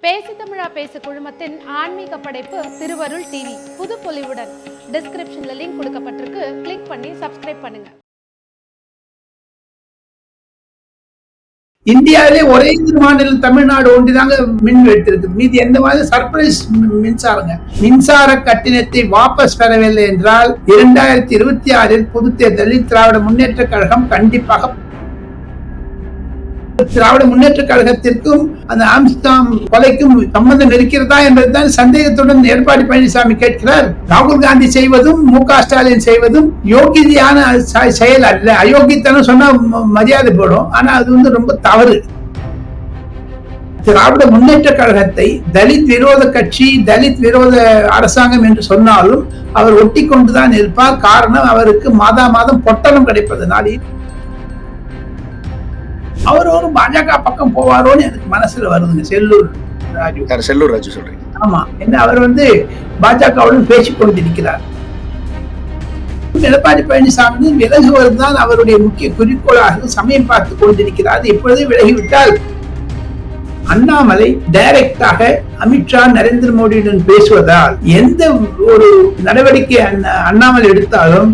பேசு தமிழா பேசு குழுமத்தின் ஆன்மீக படைப்பு திருவருள் டிவி புது பொலிவுடன் டிஸ்கிரிப்ஷன்ல லிங்க் கொடுக்கப்பட்டிருக்கு. கிளிக் பண்ணி சப்ஸ்கிரைப் பண்ணுங்க. இந்தியாவிலே ஒரே மாநிலம் தமிழ்நாடு ஒன்றுதாங்க மின் எடுத்திருக்கு. மீதி எந்த மாதிரி சர்ப்ரைஸ் மின்சாரங்க. மின்சார கட்டணத்தை வாபஸ் பெறவில்லை என்றால் 2026 பொது தேர்தலில் திராவிட முன்னேற்ற கழகம் கண்டிப்பாக திராவிட முன்னேற்ற கழகத்திற்கும் அந்த ஆம்ஸ்டாம் கொலைக்கும் சம்பந்தம் இருக்கிறதா என்பதுதான் சந்தேகத்துடன் எடப்பாடி பழனிசாமி கேட்கிறார். ராகுல் காந்தி செய்வதும் மு.க. ஸ்டாலின் செய்வதும் யோகியான செயல் அல்ல. அயோக்கியத்தனம் சொன்னா மரியாதை போடும். ஆனா அது ரொம்ப தவறு. திராவிட முன்னேற்ற கழகத்தை தலித் விரோத கட்சி, தலித் விரோத அரசாங்கம் என்று சொன்னாலும் அவர் ஒட்டி கொண்டுதான் இருப்பார். காரணம், அவருக்கு மாதம் பொட்டலம் கிடைப்பதனால். அவர் ஒரு பாஜக பக்கம் போவாரோன்னு எனக்கு மனசுல வருதுங்க. செல்லூர் ராஜு சொல்றீங்க. ஆமா, என்ன அவர் பாஜகவுடன் பேசிக் கொண்டிருக்கிறார். எடப்பாடி பழனிசாமி விலகுவதுதான் அவருடைய முக்கிய குறிக்கோளாக சமயம் பார்த்துக் கொண்டிருக்கிறார். இப்பொழுது விலகிவிட்டால் அண்ணாமலை டைரக்டாக அமித்ஷா நரேந்திர மோடியுடன் பேசுவதால் எந்த ஒரு நடவடிக்கை அண்ணாமலை எடுத்தாலும்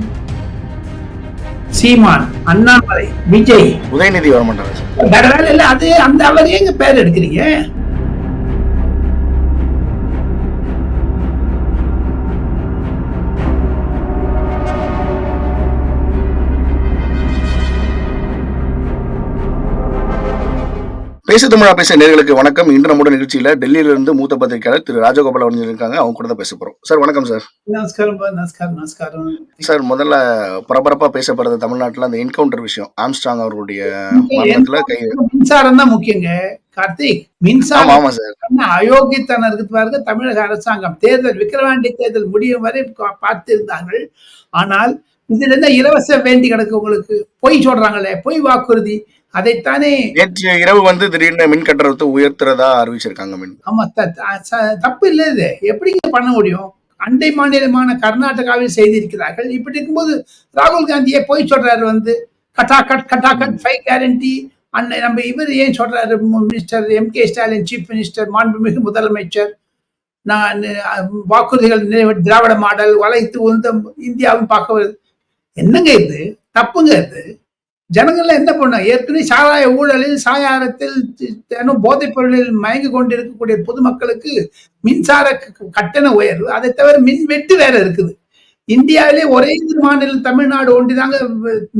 சீமான், அண்ணாமலை, விஜய், உதயநிதி வர மாட்டாங்க. அது அந்த அவர் எங்க பேர் எடுக்கிறீங்க? பேசு தமிழா பேச நேயர்களுக்கு வணக்கம். இன்று நம்முடைய நிகழ்ச்சியில டெல்லியில இருந்து மூத்த பத்திரிகையாளர் திரு ராஜகோபால் அவர்கள் இருக்காங்க. அவங்க கூட தான் பேச போறோம். சார் வணக்கம். சார் நமஸ்காரம். சார், முதல்ல பரபரப்பா பேசப்படுறது தமிழ்நாட்டுல அந்த என்கவுண்டர் விஷயம். ஆம்ஸ்ட்ராங் அவர்களுடைய மரணத்துல மின்சாரம் தான் முக்கியங்க கார்த்திக். மின்சாரம். ஆமா சார். அயோக்கியத்தனம் இருக்கு பாருங்க. தமிழக அரசாங்கம் தேர்தல் விக்கிரவாண்டி தேர்தல் முடியும் வரை பார்த்திருந்தார்கள். ஆனால் இதுல என்ன இலவச வேண்டி கிடக்கு உங்களுக்கு? பொய் சொல்றாங்களே, பொய் வாக்குறுதி. அதைத்தானே நேற்று இரவு திடீர்னு மின் கட்டணத்தை உயர்த்துறதா அறிவிச்சிருக்காங்க. ஆமா, தப்பு இல்ல. இது எப்படிங்க பண்ண முடியும்? அண்டை மாநிலமான கர்நாடகாவில் செய்திருக்கிறார்கள். இப்படி இருக்கும்போது ராகுல் காந்தியே போய் சொல்றாரு கட்டாக்கட் 5 கேரண்டி. நம்ம இவர் ஏன் சொல்றாரு? Minister M.K. Stalin, chief minister, மாண்புமிகு முதலமைச்சர், நான் வாக்குறுதிகள் திராவிட மாடல் வளைத்து இந்தியாவும் பார்க்க. என்னங்க இது? தப்புங்க இது. ஜனங்கள்லாம் என்ன பண்ண? ஏற்கனவே சாராய ஊழலில், சாயாரத்தில், போதைப் பொருளில் மயங்கி கொண்டிருக்கக்கூடிய பொதுமக்களுக்கு மின்சார கட்டண உயர்வு, அதை தவிர மின் வெட்டு வேற இருக்குது. இந்தியாவிலே ஒரே மாநிலம் தமிழ்நாடு ஒன்றுதாங்க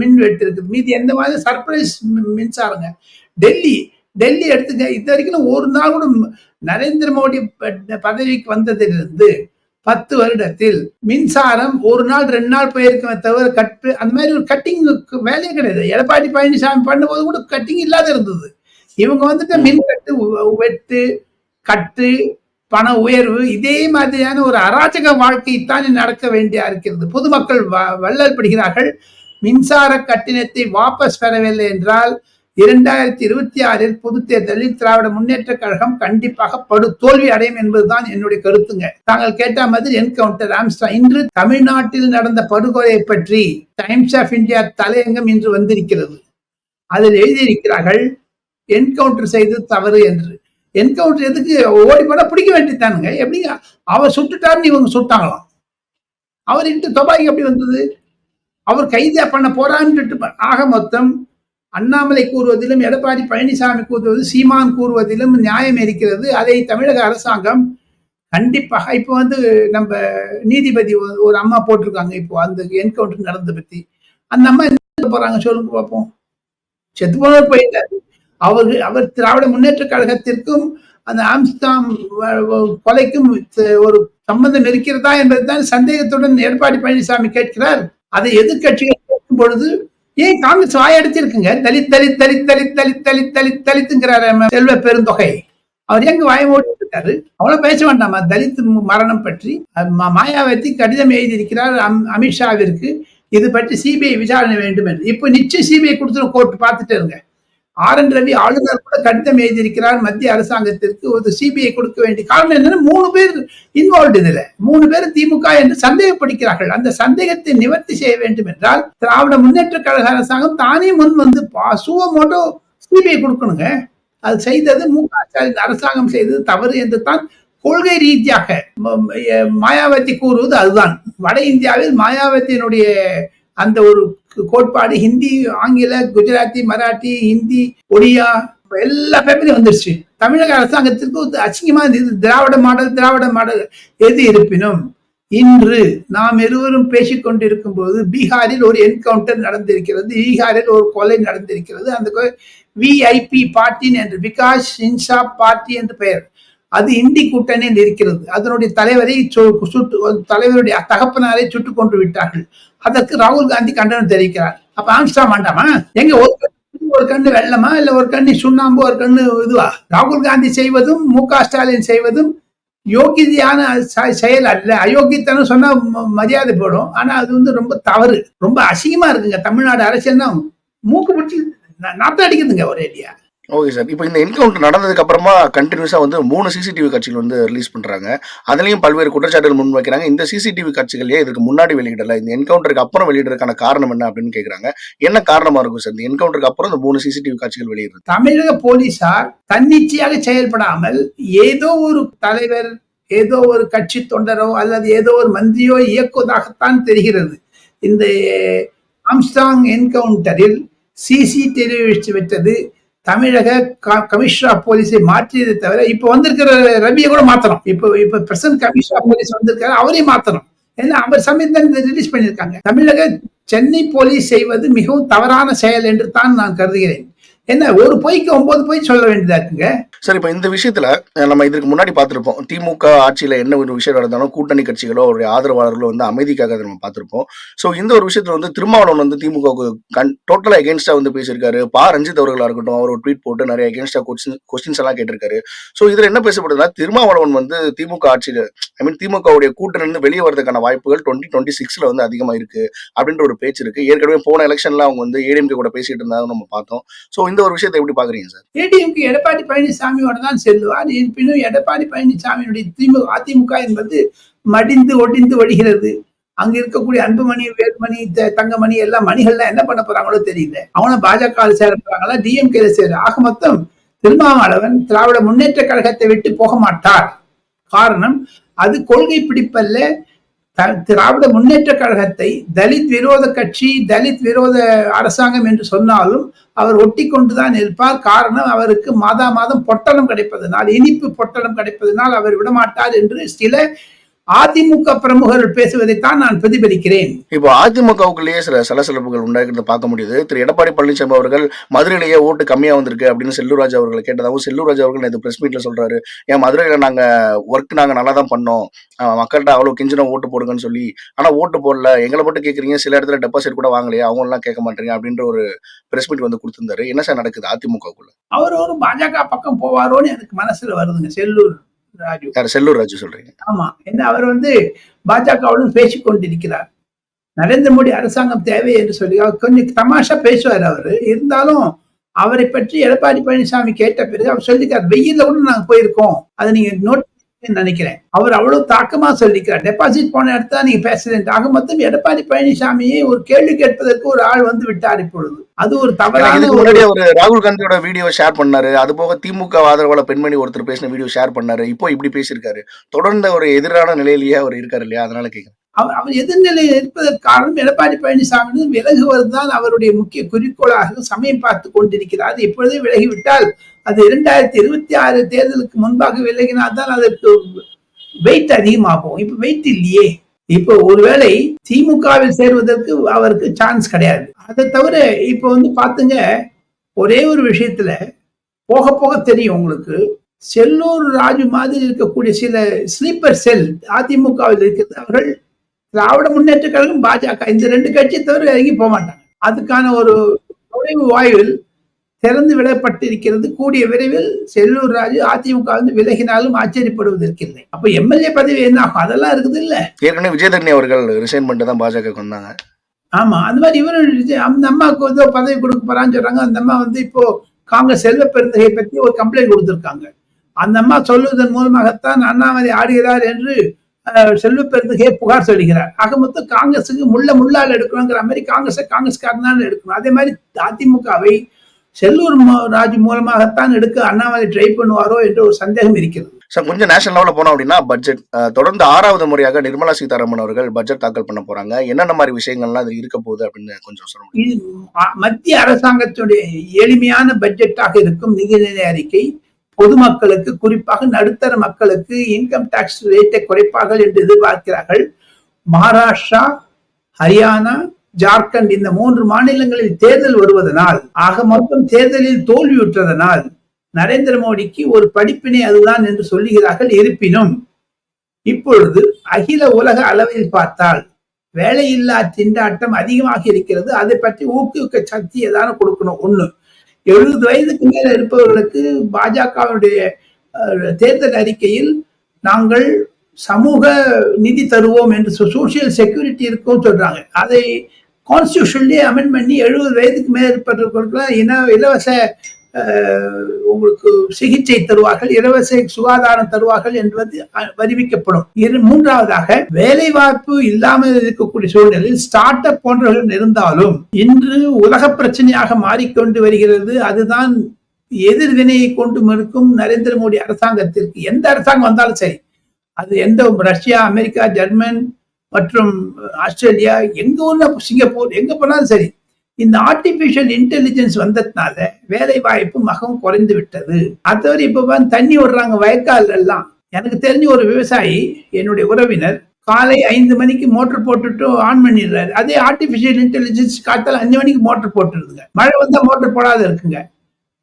மின் வெட்டு இருக்குது. மீதி எந்த மாதிரி சர்ப்ரைஸ் மின்சாரங்க. டெல்லி எடுத்துங்க. இது வரைக்கும் ஒரு நாள் கூட நரேந்திர மோடி பதவிக்கு வந்ததிலிருந்து 10 வருடத்தில் மின்சாரம் ஒரு நாள் 2 நாள் போயிருக்க தவிர அந்த மாதிரி ஒரு கட்டிங் வேலையே கிடையாது. எடப்பாடி பழனிசாமி பண்ணும்போது கூட கட்டிங் இல்லாத இருந்தது. இவங்க மின் வெட்டு, கட்டு, பண உயர்வு, இதே மாதிரியான ஒரு அராஜக வாழ்க்கைத்தான் நடக்க வேண்டியா இருக்கிறது. பொதுமக்கள் வள்ளல் படுகிறார்கள். மின்சார கட்டணத்தை வாபஸ் பெறவில்லை என்றால் 2026 பொது தேர்தலில் திராவிட முன்னேற்ற கழகம் கண்டிப்பாக படு தோல்வி அடையும் என்பதுதான் என்னுடைய கருத்துங்க. தாங்கள் கேட்ட மாதிரி என்கவுண்டர் ஆம்ஸ்ட்ராங். இன்று தமிழ்நாட்டில் நடந்த படுகொலையை பற்றி டைம்ஸ் ஆஃப் இந்தியா தலையங்கம் இன்று வந்திருக்கிறது. அதில் எழுதியிருக்கிறார்கள் என்கவுண்டர் செய்து தவறு என்று. என்கவுண்டர் எதுக்கு? ஓடி போனா பிடிக்க வேண்டியதானுங்க. எப்படிங்க அவர் சுட்டுட்டாருன்னு இவங்க சுட்டாங்களாம். அவர் இன்று துபாய்க்கு எப்படி வந்தது? அவர் கைது பண்ண போறான்னு. ஆக மொத்தம் அண்ணாமலை கூறுவதிலும், எடப்பாடி பழனிசாமி கூறுவதிலும், சீமான் கூறுவதிலும் நியாயம் இருக்கிறது. அதை தமிழக அரசாங்கம் கண்டிப்பாக இப்போ நம்ம நீதிபதி ஒரு அம்மா போட்டிருக்காங்க. இப்போ அந்த என்கவுண்டர் நடந்த பத்தி அந்த அம்மா என்ன போறாங்க சொல்லுங்க பார்ப்போம். செத்து போன போயிட்டாரு. அவர் திராவிட முன்னேற்ற கழகத்திற்கும் அந்த ஆம்ஸ்டாம் கொலைக்கும் ஒரு சம்பந்தம் இருக்கிறதா என்பதுதான் சந்தேகத்துடன் எடப்பாடி பழனிசாமி கேட்கிறார். அதை எதிர்கட்சிகள் கேட்கும் பொழுது ஏன் காங்கிரஸ் வாயடிச்சிருக்குங்க? தலித் தலித் தலித் தலித் தலித் தலித் தலித் தலித்துங்கிறாரு செல்வ பெருந்தொகை. அவர் எங்க வாய மூடிட்டு இருக்காரு? அவ்வளவு பேச வேண்டாமா தலித் மரணம் பற்றி? மாயாவதி கடிதம் எழுதியிருக்கிறார் அமித்ஷாவிற்கு. இது பற்றி சிபிஐ விசாரணை வேண்டும் என்று. இப்ப நிச்சயம் சிபிஐ கொடுத்துரும். கோர்ட் பார்த்துட்டு இருங்க. RN ரவி ஆளுநர் கூட கடிதம் எழுதியிருக்கிறார் மத்திய அரசாங்கத்திற்கு. ஒரு சிபிஐ கொடுக்க வேண்டிய காரணம் என்னன்னா 3 பேர் இன்வால்வ். இதுல 3 பேர் திமுக என்று சந்தேகப்படுகிறார்கள். அந்த சந்தேகத்தை நிவர்த்தி செய்ய வேண்டும் என்றால் திராவிட முன்னேற்ற கழக அரசாங்கம் தானே முன் சுவமோட்டோ சிபிஐ கொடுக்கணுங்க. அது செய்தது மு.க. ஸ்டாலின் அரசாங்கம் செய்தது தவறு என்று தான் கொள்கை ரீதியாக மாயாவதி கூறுவது அதுதான். வட இந்தியாவில் மாயாவதியினுடைய அந்த ஒரு கோட்பாடு ஹிந்தி, ஆங்கில, குஜராத்தி, மராட்டி, ஹிந்தி, ஒடியா எல்லா பேப்பரையும் வந்துருச்சு. தமிழக அரசாங்கத்திற்கு அசிங்கமா திராவிட மாடல் எது இருப்பினும் இன்று நாம் இருவரும் பேசிக் கொண்டிருக்கும் போது பீகாரில் ஒரு என்கவுண்டர் நடந்திருக்கிறது, பீகாரில் ஒரு கொலை நடந்திருக்கிறது. அந்த விஐபி பார்ட்டி என்று விகாஸ் இன்சாப் பார்ட்டி என்று பெயர், அது இந்தி கூட்டணியில் இருக்கிறது. அதனுடைய தலைவருடைய தகப்பனாரை சுட்டுக் கொண்டு விட்டார்கள். அதற்கு ராகுல் காந்தி கண்டனம் தெரிவிக்கிறார். அப்ப ஆம்ஸ்டாம் வேண்டாமா? எங்க ஒரு கண்ணு வெள்ளமா, இல்ல ஒரு கண்ணு சுண்ணாம்பு, ஒரு கண்ணு இதுவா? ராகுல் காந்தி செய்வதும் மு.க. ஸ்டாலின் செய்வதும் யோகியதையான செயல் அல்ல. அயோக்கியத்தனம் சொன்னா மரியாதை போடும். ஆனா அது ரொம்ப தவறு, ரொம்ப அசிங்கமா இருக்குங்க. தமிழ்நாடு அரசியல்னா மூக்கு பிடிச்சி நாத்தம் அடிக்குதுங்க ஒரு ஏரியா. Okay sir. இப்போ இந்த என்கவுண்டர் நடந்ததுக்கு அப்புறமா கண்டினியூஸா 3 சிசிடிவி காட்சிகள் ரிலீஸ் பண்றாங்க. அதுலயும் பல்வேறு குற்றச்சாட்டுகள் முன்வைக்கிறாங்க. இந்த சிசிடிவி காட்சிகளே இதுக்கு முன்னாடி வெளியிடல, இந்த என்கவுண்டருக்கு அப்புறம் வெளியிடறதுக்கான காரணம் என்ன அப்படின்னு கேக்குறாங்க. என்ன காரணமா இருக்கும் சார் இந்த என்கவுண்டருக்கு அப்புறம் இந்த 3 சிசிடிவி காட்சிகள் வெளியிடுறது? தமிழக போலீசார் தன்னிச்சையாக செயல்படாமல் ஏதோ ஒரு தலைவர், ஏதோ ஒரு கட்சி தொண்டரோ அல்லது ஏதோ ஒரு மந்திரியோ இயக்குவதாகத்தான் தெரிகிறது. இந்த ஆம்ஸ்டாங் என்கவுண்டரில் சிசிடிவி விட்டது தமிழக கமிஷனர் ஆஃப் போலீஸை மாற்றியதை தவிர இப்ப வந்திருக்கிற ரவியை கூட மாத்தணும். இப்ப பிரசன்ட் கமிஷனர் ஆஃப் போலீஸ் வந்திருக்காரு, அவரையும் மாத்தணும். ஏன்னா அவர் சமயத்தான் ரிலீஸ் பண்ணியிருக்காங்க. தமிழக சென்னை போலீஸ் செய்வது மிகவும் தவறான செயல் என்று தான் நான் கருதுகிறேன். என்ன ஒரு பொய்க்கு 9 பொய் சொல்ல வேண்டியதா இருக்குங்க சார். இப்ப இந்த விஷயத்துல நம்ம இதுக்கு முன்னாடி பார்த்திருப்போம், திமுக ஆட்சியில என்ன ஒரு விஷயம் நடந்தாலும் கூட்டணி கட்சிகளோ அவருடைய ஆதரவாளர்களோ அமைதிக்காக நம்ம பார்த்திருப்போம். சோ இந்த ஒரு விஷயத்துல திருமாவளவன் திமுக டோட்டலா எகென்ஸ்டா பேசியிருக்காரு. ரஞ்சித் அவர்களா இருக்கட்டும், அவர் ஒரு ட்வீட் போட்டு நிறைய எகென்ஸ்டா கொஸ்டின்ஸ் எல்லாம் கேட்டிருக்காரு. சோ இதுல என்ன பேசப்படுதுன்னா, திருமாவளவன் திமுக ஆட்சியில திமுகவுடைய கூட்டணி வெளியே வரதுக்கான வாய்ப்புகள் 2026ல அதிகமா இருக்கு அப்படின்ற ஒரு பேச்சு இருக்கு. ஏற்கனவே போன எலெக்ஷன்ல அவங்க ஏடிஎம்கே கூட பேசிட்டு இருந்தாங்க நம்ம பார்த்தோம். சோ இந்த ஒரு விஷயத்தை எப்படி பாக்குறீங்க சார்? ஏடிஎம்கே எடப்பாடி பழனிசாமியோட தான் செல்வார். இருப்பினும் எடப்பாடி பழனிசாமியுடைய அதிமுக என்பது மடிந்து ஒடிந்து வடிகிறது. அங்க இருக்கக்கூடிய அன்புமணி, வேலுமணி, தங்கமணி எல்லாம் மணிகள்லாம் என்ன பண்ண போறாங்களோ தெரியல. அவன பாஜக சேர போறாங்களா, டிஎம்கே சேர? ஆக மொத்தம் திருமாவளவன் திராவிட முன்னேற்ற கழகத்தை விட்டு போக மாட்டார். காரணம், அது கொள்கை பிடிப்பல்ல. திராவிட முன்னேற்ற கழகத்தை தலித் விரோத கட்சி, தலித் விரோத அரசாங்கம் என்று சொன்னாலும் அவர் ஒட்டி கொண்டுதான் இருப்பார். காரணம், அவருக்கு மாதம் பொட்டலம் கிடைப்பதனால், இனிப்பு பொட்டலம் கிடைப்பதனால் அவர் விடமாட்டார் என்று சில அதிமுக பிரமுகர்கள் பேசுவதைத்தான் நான் பிரதிபலிக்கிறேன். இப்போ அதிமுகவுக்குள்ளேயே சில சலசலப்புகள் உண்டாகிறத பார்க்க முடியுது. திரு எடப்பாடி பழனிசாமி அவர்கள் மதுரையிலேயே ஓட்டு கம்மியா வந்திருக்கு அப்படின்னு செல்லூர்ராஜ் அவர்களை கேட்டதாகவும், செல்லூர்ராஜ் அவர்கள் நேற்று பிரஸ் மீட்ல சொல்றாரு, ஏன் மதுரையில நாங்க நல்லா தான் பண்ணோம், மக்கள்கிட்ட அவ்வளவு கெஞ்சினா ஓட்டு போடுங்கன்னு சொல்லி, ஆனா ஓட்டு போடல, எங்களை மட்டும் கேட்கறீங்க, சில இடத்துல டெபாசிட் கூட வாங்கலையா, அவங்க எல்லாம் கேட்க மாட்டீங்க அப்படின்ற ஒரு பிரஸ் மீட் கொடுத்திருந்தாரு. என்ன சார் நடக்குது அதிமுகவுக்குள்ள? அவர் ஒரு பாஜக பக்கம் போவாரோன்னு எனக்கு மனசுல வருதுங்க. செல்லூர் ராஜு சொல்றீங்க? ஆமா, என்ன அவர் பாஜகவுடன் பேசிக் கொண்டிருக்கிறார். நரேந்திர மோடி அரசாங்கம் தேவை என்று சொல்லி அவர் கொஞ்சம் தமாஷா பேசுவார். அவரு இருந்தாலும் அவரை பற்றி எடப்பாடி பழனிசாமி கேட்ட பிறகு அவர் சொல்லிக்கிறார், வெயில்ல கூட நாங்க போயிருக்கோம், அதை நீங்க நோட் நினைக்கிறேன். அவர் அவ்வளவு தாக்கமா சொல்லிக்கிறார். டெபாசிட் போன இடத்தா நீங்க பேசுறேன். ஆக மொத்தம் எடப்பாடி பழனிசாமியை ஒரு கேள்வி கேட்பதற்கு ஒரு ஆள் விட்டார் இப்பொழுது. அது ஒரு தவறான. முன்னாடி ஒரு ராகுல் காந்தியோட வீடியோ ஷேர் பண்ணாரு. அது போக திமுக ஆதரவாளர் பெண்மணி ஒருத்தர் பேசின வீடியோ ஷேர் பண்ணாரு. இப்போ இப்படி பேசியிருக்காரு. தொடர்ந்த ஒரு எதிரான நிலையிலேயே அவர் இருக்காரு இல்லையா? அதனால கேட்கிறேன். அவர் எதிர்நிலையில் இருப்பதற்கு காரணம் எடப்பாடி பழனிசாமி விலகுவதுதான் அவருடைய முக்கிய குறிக்கோளாக சமயம் பார்த்து கொண்டிருக்கிறார். இப்பொழுதே விலகிவிட்டால் அது 2026 தேர்தலுக்கு முன்பாக விலகினால்தான் அதற்கு வெயிட் அதிகமாகும். இப்ப வெயிட் இல்லையே. இப்போ ஒருவேளை திமுகவில் சேர்வதற்கு அவருக்கு சான்ஸ் கிடையாது. அதை தவிர இப்ப பாத்துங்க, ஒரே ஒரு விஷயத்துல போக போக தெரியும் உங்களுக்கு, செல்லூர் ராஜு மாதிரி இருக்கக்கூடிய சில ஸ்லீப்பர் செல் அதிமுகவில் இருக்கிறது. அவர்கள் திராவிட முன்னேற்ற கழகம், பாஜக இந்த 2 கட்சி தவிர இறங்கி போக மாட்டாங்க. அதுக்கான ஒரு நுழைவு வாயில் திறந்து விடப்பட்டிருக்கிறது. கூடிய விரைவில் செல்லூர் ராஜு அதிமுக விலகினாலும் ஆச்சரியப்படுவதற்கில்லை. அப்ப எம்எல்ஏ பதவி என்ன ஆகும்? அதெல்லாம் இருக்குது இல்ல. ஏற்கனவே விஜயதரணி அவர்கள் ரிசைன் பண்ணிட்டு தான் பாஜக வந்தாங்க. ஆமா, அந்த மாதிரி இவரு அந்த அம்மாவுக்கு பதவி கொடுக்க போறான்னு சொல்றாங்க. அந்த அம்மா இப்போ காங்கிரஸ் செல்வ பெருந்தகை பற்றி ஒரு கம்ப்ளைண்ட் கொடுத்திருக்காங்க. அந்த அம்மா சொல்லுவதன் மூலமாகத்தான் அண்ணாமலை ஆடுகிறார் என்று செல்வ பெருந்தகையை புகார் சொல்லுகிறார். ஆக மொத்தம் காங்கிரஸுக்கு முள்ளால் எடுக்கணுங்கிற மாதிரி காங்கிரஸ்காரனால எடுக்கணும். அதே மாதிரி அதிமுகவை செல்லூர் ராஜு மூலமாகத்தான் எடுக்க அண்ணாமலை ட்ரை பண்ணுவாரோ என்ற ஒரு சந்தேகம் இருக்கிறது. சார் கொஞ்சம் நேஷனல் லெவலில் போனோம் அப்படின்னா பட்ஜெட் தொடர்ந்து 6வது முறையாக நிர்மலா சீதாராமன் அவர்கள் பட்ஜெட் தாக்கல் பண்ண போறாங்க. என்னென்ன மாதிரி விஷயங்கள்லாம் அது இருக்க போகுது அப்படின்னு கொஞ்சம் சொல்ல முடியும்? இது மத்திய அரசாங்கத்துடைய எளிமையான பட்ஜெட்டாக இருக்கும் நிதிநிலை அறிக்கை. பொதுமக்களுக்கு, குறிப்பாக நடுத்தர மக்களுக்கு இன்கம் டாக்ஸ் ரேட்டை குறைப்பார்கள் என்று எதிர்பார்க்கிறார்கள். மகாராஷ்டிரா, ஹரியானா, ஜார்க்கண்ட் இந்த 3 மாநிலங்களில் தேர்தல் வருவதனால், ஆக மொத்தம் தேர்தலில் தோல்வியுற்றதனால் நரேந்திர மோடிக்கு ஒரு படிப்பினை அதுதான் என்று சொல்லுகிறார்கள். இருப்பினும் இப்பொழுது அகில உலக அளவில் பார்த்தால் வேலையில்லா திண்டாட்டம் அதிகமாக இருக்கிறது. அதை பற்றி ஊக்குவிக்க சக்தி ஏதாவது கொடுக்கணும். 70 வயதுக்கு மேல இருப்பவர்களுக்கு பாஜகவுடைய தேர்தல் அறிக்கையில் நாங்கள் சமூக நிதி தருவோம் என்று சோசியல் செக்யூரிட்டி இருக்கும் சொல்றாங்க. அதை கான்ஸ்டிடியூஷன்லயே அமெண்ட் பண்ணி 70 வயதுக்கு மேல இருப்பவர்களுக்கு இலவச உங்களுக்கு சிகிச்சை தருவார்கள், இலவச சுகாதாரம் தருவார்கள் என்பது அறிவிக்கப்படும். மூன்றாவதாக, வேலை வாய்ப்பு இல்லாமல் இருக்கக்கூடிய சூழ்நிலையில் ஸ்டார்ட் அப் போன்றவர்கள் இருந்தாலும் இன்று உலக பிரச்சனையாக மாறிக்கொண்டு வருகிறது. அதுதான் எதிர்வினையை கொண்டு இருக்கும் நரேந்திர மோடி அரசாங்கத்திற்கு. எந்த அரசாங்கம் வந்தாலும் சரி, அது எந்த ரஷ்யா, அமெரிக்கா, ஜெர்மன் மற்றும் ஆஸ்திரேலியா, எங்க ஊர்ல சிங்கப்பூர், எங்க போனாலும் சரி, இந்த ஆர்டிபிஷியல் இன்டெலிஜென்ஸ் வந்ததுனால வேலை வாய்ப்பு மிகவும் குறைந்து விட்டது. அது இப்ப தண்ணி விடுறாங்க வயக்கால் எல்லாம். எனக்கு தெரிஞ்ச ஒரு விவசாயி, என்னுடைய உறவினர், காலை 5 மணிக்கு மோட்டர் போட்டுட்டு ஆன் பண்ணிடுறாரு. அதே ஆர்டிபிஷியல் இன்டெலிஜென்ஸ் காத்தால 5 மணிக்கு மோட்டர் போட்டுருதுங்க. மழை வந்தா மோட்டர் போடாத இருக்குங்க.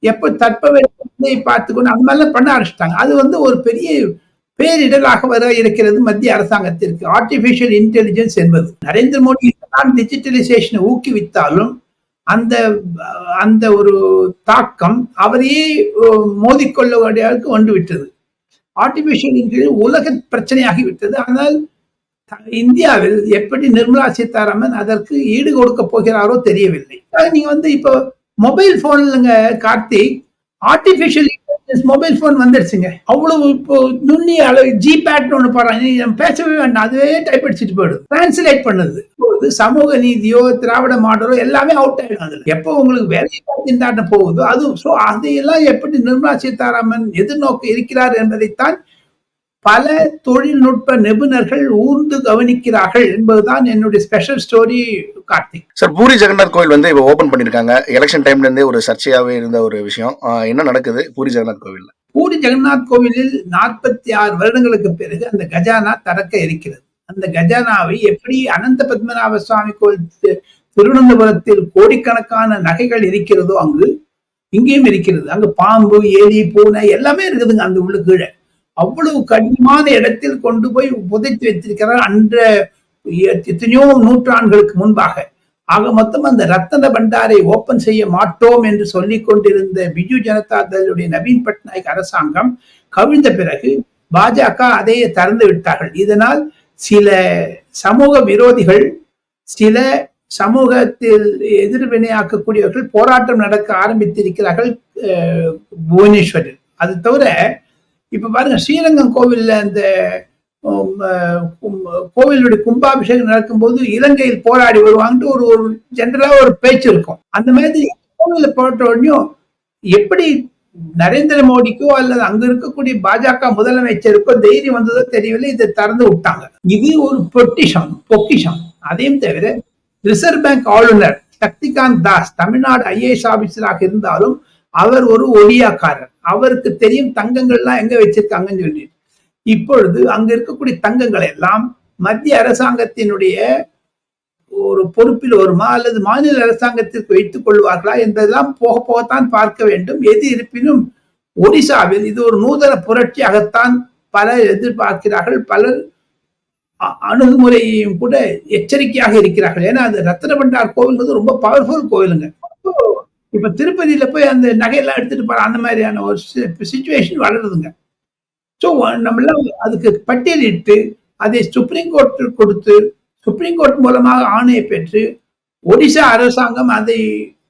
எப்ப தட்பவெப்பத்தை பார்த்துக்கணும், அந்த மாதிரிலாம் பண்ண ஆரம்பிச்சிட்டாங்க. அது ஒரு பெரிய பேரிடலாக வர இருக்கிறது மத்திய அரசாங்கத்திற்கு ஆர்டிபிஷியல் இன்டெலிஜென்ஸ் என்பது. நரேந்திர மோடி டிஜிட்டலைசேஷனை ஊக்குவித்தாலும் அந்த அந்த ஒரு தாக்கம் அவரையே மோதிக்கொள்ள வேண்டியதற்கு வந்துவிட்டது. ஆர்டிபிஷியல் இன்டெலிஜென்ஸ் உலக பிரச்சனையாகிவிட்டது. ஆனால் இந்தியாவில் எப்படி நிர்மலா சீதாராமன் அதற்கு ஈடு கொடுக்க போகிறாரோ தெரியவில்லை. நீங்க இப்போ மொபைல் போன்லங்க கார்த்திக், ஆர்டிபிஷியல் மொபைல் போன் வந்துருச்சுங்க. அவ்வளவு இப்போ நுண்ணிய அளவு ஜிபேட் ஒண்ணு போடுறாங்க. பேசவே வேண்டாம், அதுவே டைப் அடிச்சுட்டு போயிடுது, டிரான்ஸ்லேட் பண்ணுது. சமூக நீதியோ திராவிட மாடலோ எல்லாமே அவுட் ஆயிடும். அதுல எப்போ உங்களுக்கு வேலையில்லா திண்டாட்டம் போகுதோ அதையெல்லாம் எப்படி நிர்மலா சீதாராமன் எதிர்நோக்க இருக்கிறார் என்பதைத்தான் பல தொழில்நுட்ப நிபுணர்கள் ஊர்ந்து கவனிக்கிறார்கள் என்பதுதான் என்னுடைய special story Karthik. Sir, Puri Jagannath கோவில் இப்போ ஓபன் பண்ணிருக்காங்க. எலெக்ஷன் டைம்ல இருந்தே ஒரு சர்ச்சையாவே இருந்த ஒரு விஷயம். என்ன நடக்குது பூரி ஜெகநாத் கோவில்ல? பூரி ஜெகநாத் கோவிலில் 46 வருடங்களுக்கு பிறகு அந்த கஜானா திறக்க இருக்கிறது. அந்த கஜானாவை எப்படி அனந்த பத்மநாப சுவாமி கோவில் திருவனந்தபுரத்தில் கோடிக்கணக்கான நகைகள் இருக்கிறதோ இங்கேயும் இருக்கிறது. அங்கு பாம்பு, எலி, பூனை எல்லாமே இருக்குதுங்க அந்த உள்ள கீழே. அவ்வளவு கடினமான இடத்தில் கொண்டு போய் புதைத்து வைத்திருக்கிறார் எத்தனையோ நூற்றாண்டுகளுக்கு முன்பாக. ஆக மொத்தம் அந்த ரத்தன பண்டாரை ஓபன் செய்ய மாட்டோம் என்று சொல்லிக் கொண்டிருந்த பிஜு ஜனதா தளுடைய நவீன் பட்நாயக் அரசாங்கம் கவிழ்ந்த பிறகு பாஜக அதையே திறந்து விட்டார்கள். இதனால் சில சமூக விரோதிகள், சில சமூகத்தில் எதிர்வினையாக்கக்கூடியவர்கள் போராட்டம் நடக்க ஆரம்பித்திருக்கிறார்கள் புவனேஸ்வரில். அது தவிர இப்ப பாருங்க, ஸ்ரீரங்கம் கோவில்ல அந்த கோவிலுடைய கும்பாபிஷேகம் நடக்கும்போது இலங்கையில் போராடி வருவாங்கன்ட்டு ஒரு ஜெனரலா ஒரு பேச்சு இருக்கும். அந்த மாதிரி கோவில போட்ட உடனே எப்படி நரேந்திர மோடிக்கோ அல்லது அங்க இருக்கக்கூடிய பாஜக முதலமைச்சருக்கோ தைரியம் வந்ததோ தெரியவில்லை, இதை திறந்து விட்டாங்க. இது ஒரு பொக்கிஷம். அதையும் தவிர ரிசர்வ் பேங்க் ஆளுநர் சக்திகாந்த் தாஸ் தமிழ்நாடு ஐஏஎஸ் ஆபீசராக இருந்தாலும் அவர் ஒரு ஒடியாக்காரர். அவருக்கு தெரியும் தங்கங்கள்லாம் எங்க வச்சிருக்காங்கன்னு சொல்லி. இப்பொழுது அங்க இருக்கக்கூடிய தங்கங்கள் எல்லாம் மத்திய அரசாங்கத்தினுடைய ஒரு பொறுப்பில் வருமா அல்லது மாநில அரசாங்கத்திற்கு வைத்துக் கொள்வார்களா என்பதெல்லாம் போக போகத்தான் பார்க்க வேண்டும். எது இருப்பினும் ஒடிசாவில் இது ஒரு நூதன புரட்சியாகத்தான் பலர் எதிர்பார்க்கிறார்கள். பலர் அணுகுமுறையையும் கூட எச்சரிக்கையாக இருக்கிறார்கள். ஏன்னா அந்த ரத்தன பண்டார் கோவில் ரொம்ப பவர்ஃபுல் கோவிலுங்க. இப்ப திருப்பதியில போய் அந்த நகையெல்லாம் எடுத்துட்டு போற அந்த மாதிரியான ஒரு சிச்சுவேஷன் வளருதுங்க. ஸோ நம்மளாம் அதுக்கு பட்டியலிட்டு அதை சுப்ரீம் கோர்ட் கொடுத்து சுப்ரீம் கோர்ட் மூலமாக ஆணையை பெற்று ஒடிசா அரசாங்கம் அதை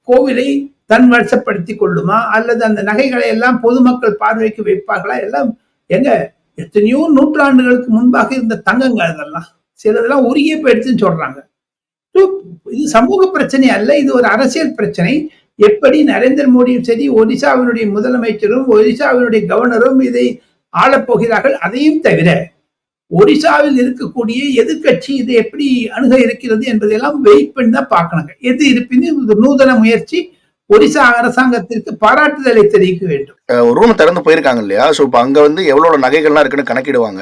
கோவிலை தன் வசப்படுத்தி கொள்ளுமா அல்லது அந்த நகைகளை எல்லாம் பொதுமக்கள் பார்வைக்கு வைப்பார்களா? எல்லாம் எத்தனையோ நூற்றாண்டுகளுக்கு முன்பாக இருந்த தங்கங்கள் அதெல்லாம் சிலதெல்லாம் உருகிய போயிடுச்சுன்னு சொல்றாங்க. இது சமூக பிரச்சனை அல்ல, இது ஒரு அரசியல் பிரச்சனை. எப்படி நரேந்திர மோடியும் சரி, ஒடிசாவினுடைய முதலமைச்சரும் ஒடிசாவினுடைய கவர்னரும் இதை ஆளப்போகிறார்கள். அதையும் தவிர ஒடிசாவில் இருக்கக்கூடிய எதிர்க்கட்சி இதை எப்படி அணுக இருக்கிறது என்பதெல்லாம் வெயிட் பண்ணி தான் பார்க்கணுங்க. எது இருப்பினும் இது நூதன முயற்சி. ஒடிசா அரசாங்கத்திற்கு பாராட்டுதலை தெரிவிக்க வேண்டும். ரூம் திறந்து போயிருக்காங்க இல்லையா? ஸோ இப்போ அங்க வந்து எவ்வளவு நகைகள்லாம் இருக்குன்னு கணக்கிடுவாங்க.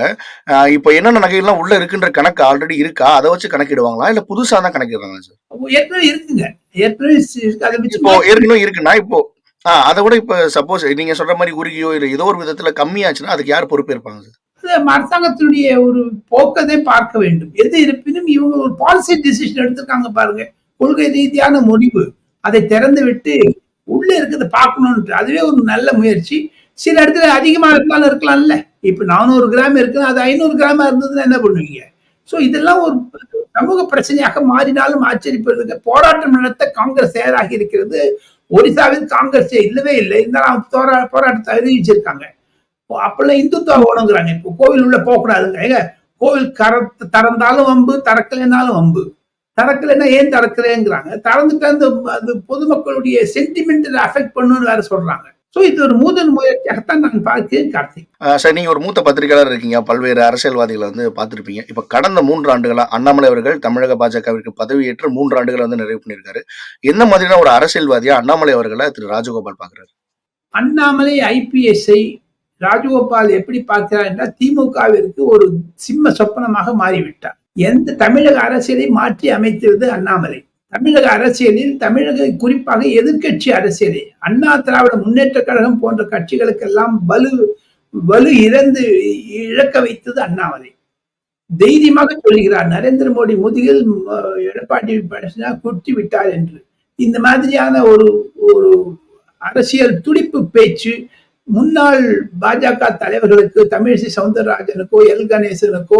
இப்போ என்னென்ன நகைகள்லாம் உள்ள இருக்குன்ற கணக்கு ஆல்ரெடி இருக்கா? அதை வச்சு கணக்கிடுவாங்களா இல்ல புதுசா தான் கணக்கிடுறாங்க சார்? ஏற்கனவே இருக்குங்க. ஏற்கனவே அதை வச்சு இப்போ ஏற்கனவே இருக்குன்னா இப்போ அதை விட இப்ப சப்போஸ் நீங்க சொல்ற மாதிரி உருகியோ இல்ல ஏதோ ஒரு விதத்துல கம்மியாச்சுன்னா அதுக்கு யார் பொறுப்பேற்பாங்க சார்? அரசாங்கத்தினுடைய ஒரு போக்கதை பார்க்க வேண்டும். எது இருப்பினும் இவங்க ஒரு பாலிசி டிசிஷன் எடுத்திருக்காங்க பாருங்க. கொள்கை ரீதியான முடிவு. அதை திறந்து விட்டு உள்ள இருக்கிறத பார்க்கணும்னு, அதுவே ஒரு நல்ல முயற்சி. சில இடத்துல அதிகமா இருந்தாலும் இருக்கலாம்ல. இப்ப 400 கிராம் இருக்குன்னா அது 500 கிராமா இருந்ததுன்னா என்ன பண்ணுவீங்க? சோ இதெல்லாம் ஒரு சமூக பிரச்சனையாக மாறினாலும் ஆச்சரியப்படுறதுக்கு போராட்டம் நடத்த காங்கிரஸ் தயாராகி இருக்கிறது. ஒடிசாவில் காங்கிரஸ் இல்லவே இல்லை. இருந்தாலும் போராட்டத்தை அறிவிச்சிருக்காங்க. அப்பெல்லாம் இந்துத்துவ ஓணுங்கிறாங்க. இப்போ கோவில் உள்ள போகக்கூடாதுங்க. ஏங்க, கோவில் திறந்தாலும் வம்பு, திறக்கலைன்னாலும் வம்பு. திறக்கலைன்னா ஏன் திறக்கலைங்கிறாங்க. திறந்துட்டு அது பொதுமக்களுடைய சென்டிமெண்டல் அஃபெக்ட் பண்ணுன்னு வேற சொல்றாங்க. சோ இது ஒரு நூதன முயற்சியாகத்தான் நான் பார்க்கிறேன் கார்த்திக். சார், நீங்க ஒரு மூத்த பத்திரிகையாளர் இருக்கீங்க, பல்வேறு அரசியல்வாதிகளை வந்து பார்த்திருப்பீங்க. இப்ப கடந்த 3 ஆண்டுகளா அண்ணாமலை அவர்கள் தமிழக பாஜகவிற்கு பதவியேற்று 3 ஆண்டுகளை வந்து நிறைவு பண்ணியிருக்காரு. எந்த மாதிரியான ஒரு அரசியல்வாதியா அண்ணாமலை அவர்களை திரு ராஜகோபால் பாக்குறாரு? அண்ணாமலை ஐபிஎஸ்ஐ ராஜகோபால் எப்படி பார்க்கிறார் என்றால், திமுகவிற்கு ஒரு சிம்ம சொப்பனமாக மாறிவிட்டார். எந்த தமிழக அரசியலை மாற்றி அமைத்திருது அண்ணாமலை. தமிழக அரசியலில் குறிப்பாக எதிர்கட்சி அரசியலை அண்ணா திராவிட முன்னேற்ற கழகம் போன்ற கட்சிகளுக்கெல்லாம் வலு இழக்க வைத்தது அண்ணாமலை. தைரியமாக சொல்கிறார், நரேந்திர மோடி முதுகில் எடப்பாடி பழனிசாமி குத்தி விட்டார் என்று. இந்த மாதிரியான ஒரு அரசியல் துடிப்பு பேச்சு முன்னாள் பாஜக தலைவர்களுக்கு, தமிழிசை சவுந்தரராஜனுக்கோ எல் கணேசனுக்கோ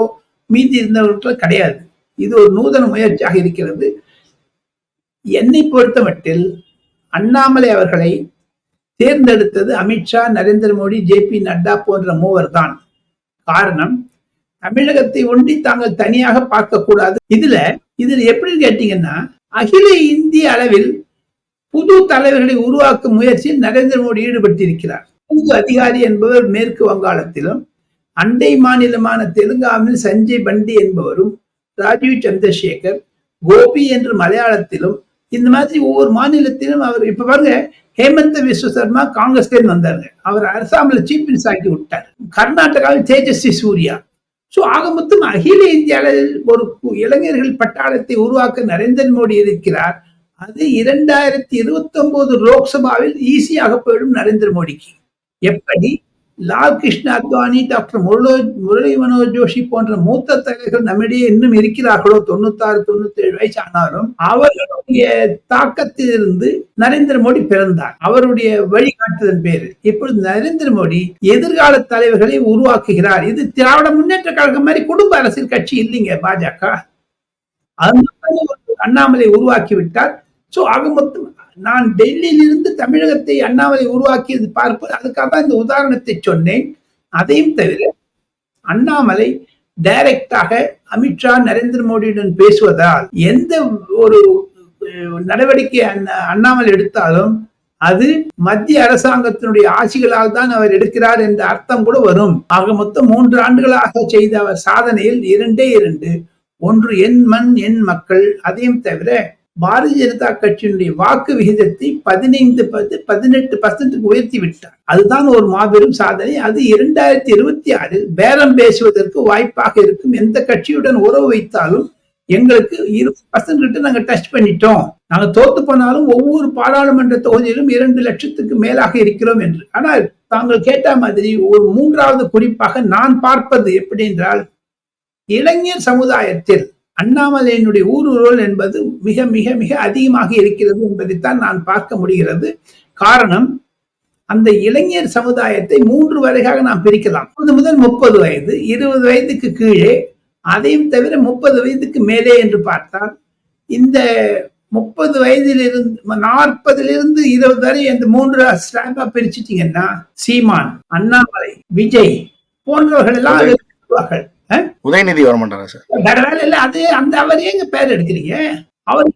மீதி இருந்தவர்கள் கிடையாது. இது ஒரு நூதன முயற்சியாக இருக்கிறது. என்னை பொறுத்த மட்டில் அண்ணாமலை அவர்களை தேர்ந்தெடுத்தது அமித்ஷா, நரேந்திர மோடி, ஜே.பி. நட்டா போன்ற மூவர் தான். காரணம், தமிழகத்தை ஒண்டி தாங்கள் தனியாக பார்க்க கூடாது. இதுல எப்படி கேட்டீங்கன்னா, அகில இந்திய அளவில் புது தலைவர்களை உருவாக்கும் முயற்சியில் நரேந்திர மோடி ஈடுபட்டிருக்கிறார். அதிகாரி என்பவர் மேற்கு வங்காளத்திலும், அண்டை மாநிலமான தெலுங்கானாவில் சஞ்சய் பண்டி என்பவரும், ராஜீவ் சந்திரசேகர், கோபி என்று மலையாளத்திலும், இந்த மாதிரி ஒவ்வொரு மாநிலத்திலும் அவர். இப்ப பாருங்க, ஹேமந்த விஸ்வ சர்மா காங்கிரஸ்ல வந்தாருங்க. அவர் அசாம்ல சீஃப் மினிஸ்டர் ஆக்கி விட்டார். கர்நாடகாவில் தேஜஸ்வி சூர்யா. சோ ஆக மொத்தம் அகில இந்திய அளவில் ஒரு இளைஞர்கள் பட்டாளத்தை உருவாக்க நரேந்திர மோடி இருக்கிறார். அது 2029 லோக்சபாவில் ஈஸியாக போயிடும் நரேந்திர மோடிக்கு. எப்படி லால் கிருஷ்ண அத்வானி, டாக்டர் முரளி மனோகர் ஜோஷி போன்ற மூத்த தலைவர்கள் நம்மிடையே இன்னும் இருக்கிறார்களோ, 96, 97 வயசு ஆனாலும் அவர்களுடைய தாக்கத்திலிருந்து நரேந்திர மோடி பிறந்தார். அவருடைய வழிகாட்டுதல் பேரு. இப்பொழுது நரேந்திர மோடி எதிர்கால தலைவர்களை உருவாக்குகிறார். இது திராவிட முன்னேற்ற கழகம் மாதிரி குடும்ப அரசியல் கட்சி இல்லைங்க பாஜக. அண்ணாமலை உருவாக்கி விட்டார். சோ ஆக மொத்தம் நான் டெல்லியில் இருந்து தமிழகத்தை அண்ணாமலை உருவாக்கியது பார்ப்பது. அதுக்காக தான் இந்த உதாரணத்தை சொன்னேன். அதையும் தவிர அண்ணாமலை டைரக்டாக அமித்ஷா, நரேந்திர மோடியுடன் பேசுவதால் எந்த ஒரு நடவடிக்கை அண்ணாமலை எடுத்தாலும் அது மத்திய அரசாங்கத்தினுடைய ஆட்சிகளால் தான் அவர் எடுக்கிறார் என்ற அர்த்தம் கூட வரும். ஆக மொத்தம் 3 ஆண்டுகளாக செய்த அவர் சாதனையில் 2 ஒன்று என் மண் என் மக்கள். அதையும் தவிர பாரதிய ஜனதா கட்சியினுடைய வாக்கு விகிதத்தை 18% உயர்த்தி விட்டார். அதுதான் ஒரு மாபெரும் சாதனை. அது 2026 பேரம் பேசுவதற்கு வாய்ப்பாக இருக்கும். எந்த கட்சியுடன் உறவு வைத்தாலும் எங்களுக்கு 20% கிட்ட நாங்க டச் பண்ணிட்டோம், நாங்க தோத்து போனாலும் ஒவ்வொரு பாராளுமன்ற தொகுதியிலும் 2 லட்சத்துக்கு மேலாக இருக்கிறோம் என்று. ஆனால் தாங்கள் கேட்ட மாதிரி ஒரு 3வது குறிப்பாக நான் பார்ப்பது எப்படி என்றால், இளைஞர் சமுதாயத்தில் அண்ணாமலையினுடைய ஊடுருவல் என்பது மிக மிக மிக அதிகமாக இருக்கிறது என்பதைத்தான் நான் பார்க்க முடிகிறது. காரணம், அந்த இளைஞர் சமுதாயத்தை 3 வகையாக நாம் பிரிக்கலாம். 30 முதல் 30 வயது, 20 வயதுக்கு கீழே, அதையும் தவிர 30 வயதுக்கு மேலே என்று பார்த்தால், இந்த 30 வயதிலிருந்து 40லிருந்து 20 வரை இந்த 3 ஸ்லாங்கா பிரிச்சுட்டீங்கன்னா, சீமான், அண்ணாமலை, விஜய் போன்றவர்கள் எல்லாம் உதயநிதி வர மாட்டாரா சார்? வேற வேலை இல்ல. அது அந்த அவர் ஏங்க பேர் எடுக்கிறீங்க? அவர்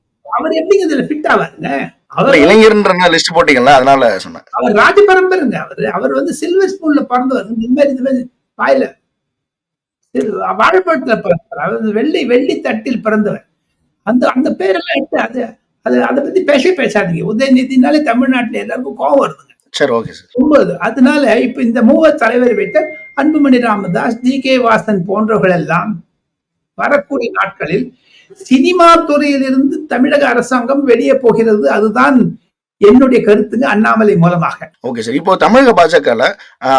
எப்படிங்க இதுல ஃபிட் ஆவாருங்க? அவர் இளைஞர்ன்ற லிஸ்ட் போட்டீங்களா, அதனால சொன்னேன். அவர் ராஜ பரம்பரைங்க. அவர் வந்து சில்வர் ஸ்பூன்ல பிறந்தவர். இந்த மாதிரி வாயில வாழைப்பழத்துல பிறந்தவர். அவர் வெள்ளி தட்டில் பிறந்தவர். அந்த அந்த பேரெல்லாம் எடுத்து அது அது அதை பத்தி பேசாதீங்க. உதயநிதினாலே தமிழ்நாட்டுல எல்லாருக்கும் கோபம் வருதுங்க. சரி, ஓகே சார். ரொம்ப அதனால இப்ப இந்த மூவர் தலைவர் வைத்த அன்புமணி ராமதாஸ், ஜி.கே. வாசன் போன்றவர்கள் எல்லாம் வரக்கூடிய நாட்களில் சினிமா துறையிலிருந்து தமிழக அரசாங்கம் வெளியே போகிறது. அதுதான் என்னுடைய கருத்துங்க, அண்ணாமலை மூலமாக. Okay sir. இப்போ தமிழக பாஜகல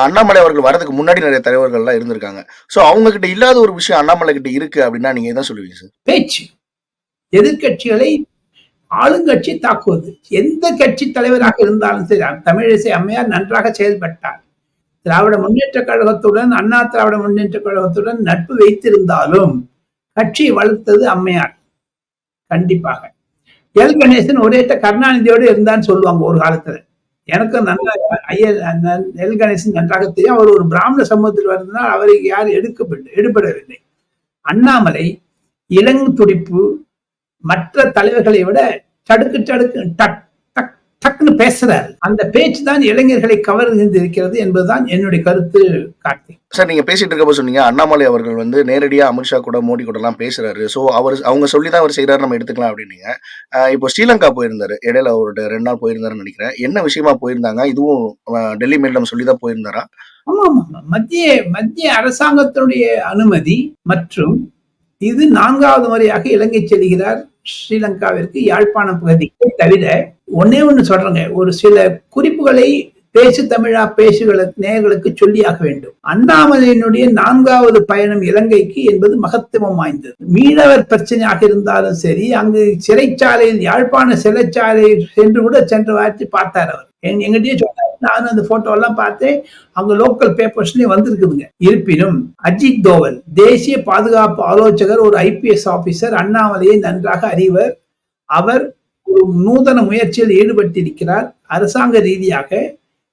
அண்ணாமலை அவர்கள் வரதுக்கு முன்னாடி நிறைய தலைவர்கள்லாம் இருந்திருக்காங்க. ஸோ அவங்க கிட்ட இல்லாத ஒரு விஷயம் அண்ணாமலை கிட்ட இருக்கு அப்படின்னா நீங்க என்ன சொல்லுவீங்க சார்? பேச்சு. எதிர்கட்சிகளை ஆளுங்கட்சி தாக்குவது. எந்த கட்சி தலைவராக இருந்தாலும் சரி, தமிழிசை அம்மையார் நன்றாக செயல்பட்டார். திராவிட முன்னேற்ற கழகத்துடன், அண்ணா திராவிட முன்னேற்ற கழகத்துடன் நட்பு வைத்திருந்தாலும் கட்சியை வளர்த்தது அம்மையார். கண்டிப்பாக எல் கணேசன் ஒரேட்ட கருணாநிதியோடு இருந்தான்னு சொல்லுவாங்க ஒரு காலத்துல. எனக்கு நல்லா எல் கணேசன் நன்றாக தெரியும். அவர் ஒரு பிராமண சமூகத்தில் வருவதனால் அவரை யார் எடுபடவில்லை. அண்ணாமலை இளங்கு துடிப்பு, மற்ற தலைவர்களை விட டக்கு டக்குன்னு பேசுறாரு. அந்த பேச்சு தான் இளைஞர்களை கவர்ந்து இருக்கிறது என்பதுதான் என்னுடைய கருத்து. கார்த்திக் சார், நீங்க பேசிட்டு இருக்கப்ப சொன்னீங்க அண்ணாமலை அவர்கள் வந்து நேரடியா அமித்ஷா கூட, மோடி கூட எல்லாம் பேசுறாரு. ஸோ அவங்க சொல்லிதான் அவர் செய்யறாரு, நம்ம எடுத்துக்கலாம் அப்படின்னீங்க. இப்போ ஸ்ரீலங்கா போயிருந்தாரு, இடையில ஒரு 2 நாள் போயிருந்தாருன்னு நினைக்கிறேன். என்ன விஷயமா போயிருந்தாங்க? இதுவும் டெல்லி மேலிடம் சொல்லிதான் போயிருந்தாரா? ஆமா. மத்திய அரசாங்கத்தினுடைய அனுமதி மற்றும் இது 4வது முறையாக இலங்கை செல்கிறார் ஸ்ரீலங்காவிற்கு, யாழ்ப்பாணம் பகுதிக்கு. தவிர ஒண்ணு சொல்றேங்க, ஒரு சில குறிப்புகளை பேசு தமிழா நேயர்களுக்கு சொல்லியாக வேண்டும். அண்ணாமலையினுடைய 4வது பயணம் இலங்கைக்கு என்பது மகத்துவம் வாய்ந்தது. மீனவர் பிரச்சனையாக இருந்தாலும் சரி, அங்கு சிறைச்சாலையில், யாழ்ப்பாண சிறைச்சாலை சென்று வார்த்தை பார்த்தார் அவர். எங்கிட்டயே சொன்னார். நானும் அந்த போட்டோ எல்லாம் பார்த்தேன். அங்க லோக்கல் பேப்பர்ஸ்லயும் வந்திருக்குதுங்க. இருப்பினும் அஜித் தோவல் தேசிய பாதுகாப்பு ஆலோசகர், ஒரு IPS ஆபீசர், அண்ணாமலையை நன்றாக அறிவர். அவர் ஒரு நூதன முயற்சியில் ஈடுபட்டிருக்கிறார். அரசாங்க ரீதியாக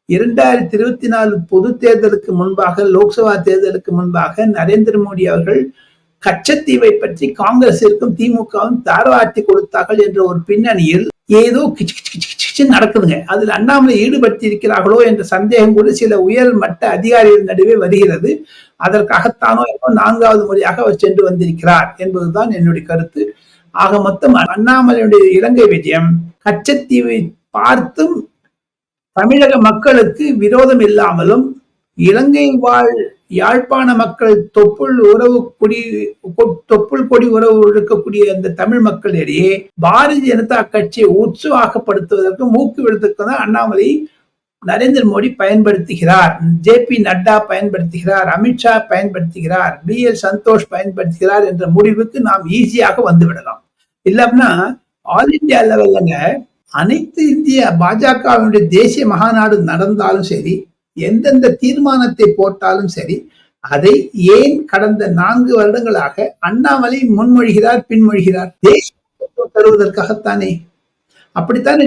2024 பொது தேர்தலுக்கு முன்பாக, லோக்சபா தேர்தலுக்கு முன்பாக நரேந்திர மோடி அவர்கள் கச்சத்தீவை பற்றி காங்கிரசிற்கும் திமுகவும் தாரவாத்தி கொடுத்தார்கள் என்ற ஒரு பின்னணியில் ஏதோ நடக்குதுங்க. அதில் அண்ணாமலை ஈடுபட்டு இருக்கிறார்களோ என்ற சந்தேகம் கூட சில உயர் மட்ட அதிகாரிகள் நடுவே வருகிறது. அதற்காகத்தானோ 4வது முறையாக அவர் சென்று வந்திருக்கிறார் என்பதுதான் என்னுடைய கருத்து. ஆக மொத்தம் அண்ணாமலையுடைய இலங்கை விஜயம் கச்சத்தீவை பார்த்தும் தமிழக மக்களுக்கு விரோதம் இல்லாமலும், இலங்கை வாழ் யாழ்ப்பாண மக்கள் தொப்புள் கொடி உறவு இருக்கக்கூடிய அந்த தமிழ் மக்களிடையே பாரதிய ஜனதா கட்சியை உற்சாகப்படுத்துவதற்கும் ஊக்குவிடுவதற்கும் தான் அண்ணாமலை நரேந்திர மோடி பயன்படுத்துகிறார். JP நட்டா பயன்படுத்துகிறார், அமித்ஷா பயன்படுத்துகிறார், BL சந்தோஷ் பயன்படுத்துகிறார் என்ற முடிவுக்கு நாம் ஈஸியாக வந்துவிடலாம். இல்லைன்னா ஆல் இந்தியா லெவல்ல அனைத்து இந்திய பாஜகவினுடைய தேசிய மகாநாடு நடந்தாலும் சரி, எந்தெந்த தீர்மானத்தை போட்டாலும் சரி, அதை ஏன் கடந்த 4 வருடங்களாக அண்ணாமலை முன்மொழிகிறார், பின்மொழிகிறார்? தேசிய தருவதற்காகத்தானே. அப்படித்தானே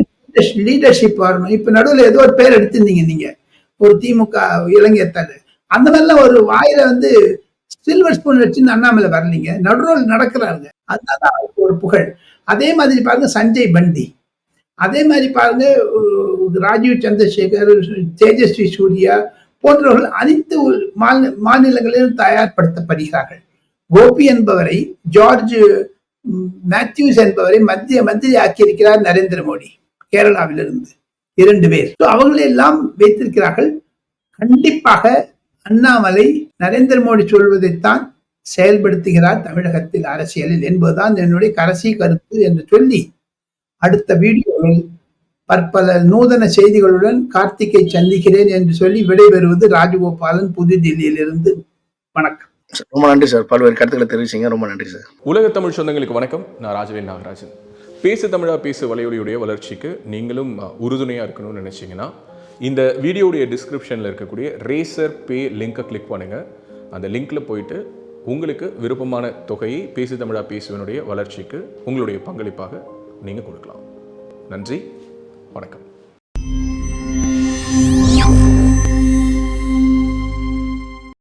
லீடர்ஷிப் வரணும். இப்ப நடுவில் ஏதோ ஒரு பேர் எடுத்திருந்தீங்க நீங்க, ஒரு திமுக இளைஞர் தலை, அந்த மாதிரிலாம் ஒரு வாயில சில்வர் ஸ்பூன் வச்சு அண்ணாமலை வரலீங்க, நடுரோல் நடக்கிறாருங்க. அதுதான் அவருக்கு ஒரு புகழ். அதே மாதிரி பாருங்க சஞ்சய் பண்டி, அதே மாதிரி பாருங்க ராஜீவ் சந்திரசேகர், தேஜஸ்வி சூர்யா போன்றவர்கள் அனைத்து மாநிலங்களிலும் தயார்படுத்தப்படுகிறார்கள். கோபி என்பவரை, ஜார்ஜ் மேத்யூஸ் என்பவரை மத்திய மந்திரி ஆக்கியிருக்கிறார் நரேந்திர மோடி, கேரளாவிலிருந்து 2 பேர். அவர்களை எல்லாம் வைத்திருக்கிறார்கள். கண்டிப்பாக அண்ணாமலை நரேந்திர மோடி சொல்வதைத்தான் செயல்படுத்துகிறார் தமிழகத்தில் அரசியலில் என்பதுதான் என்னுடைய கடைசி கருத்து என்று சொல்லி, அடுத்த வீடியோவில் பற்பல நூதன செய்திகளுடன் கார்த்திகை சந்திக்கிறேன் என்று சொல்லி விடைபெறுவது ராஜகோபாலன், புதுதில்லியிலிருந்து. வணக்கம். ரொம்ப நன்றி சார், பல்வேறு கருத்துக்களை தெரிவிச்சீங்க. ரொம்ப நன்றி சார். உலக தமிழ் சொந்தங்களுக்கு வணக்கம். நான் ராஜவேல் நாகராஜன். பேசு தமிழா பேசு வலையொலியுடைய வளர்ச்சிக்கு நீங்களும் உறுதுணையாக இருக்கணும்னு நினச்சிங்கன்னா இந்த வீடியோடைய டிஸ்கிரிப்ஷனில் இருக்கக்கூடிய ரேசர் பே லிங்கை கிளிக் பண்ணுங்கள். அந்த லிங்க்கில் போயிட்டு உங்களுக்கு விருப்பமான தொகையை பேசு தமிழா பேசுவனுடைய வளர்ச்சிக்கு உங்களுடைய பங்களிப்பாக நீங்கள் கொடுக்கலாம். நன்றி, வணக்கம்.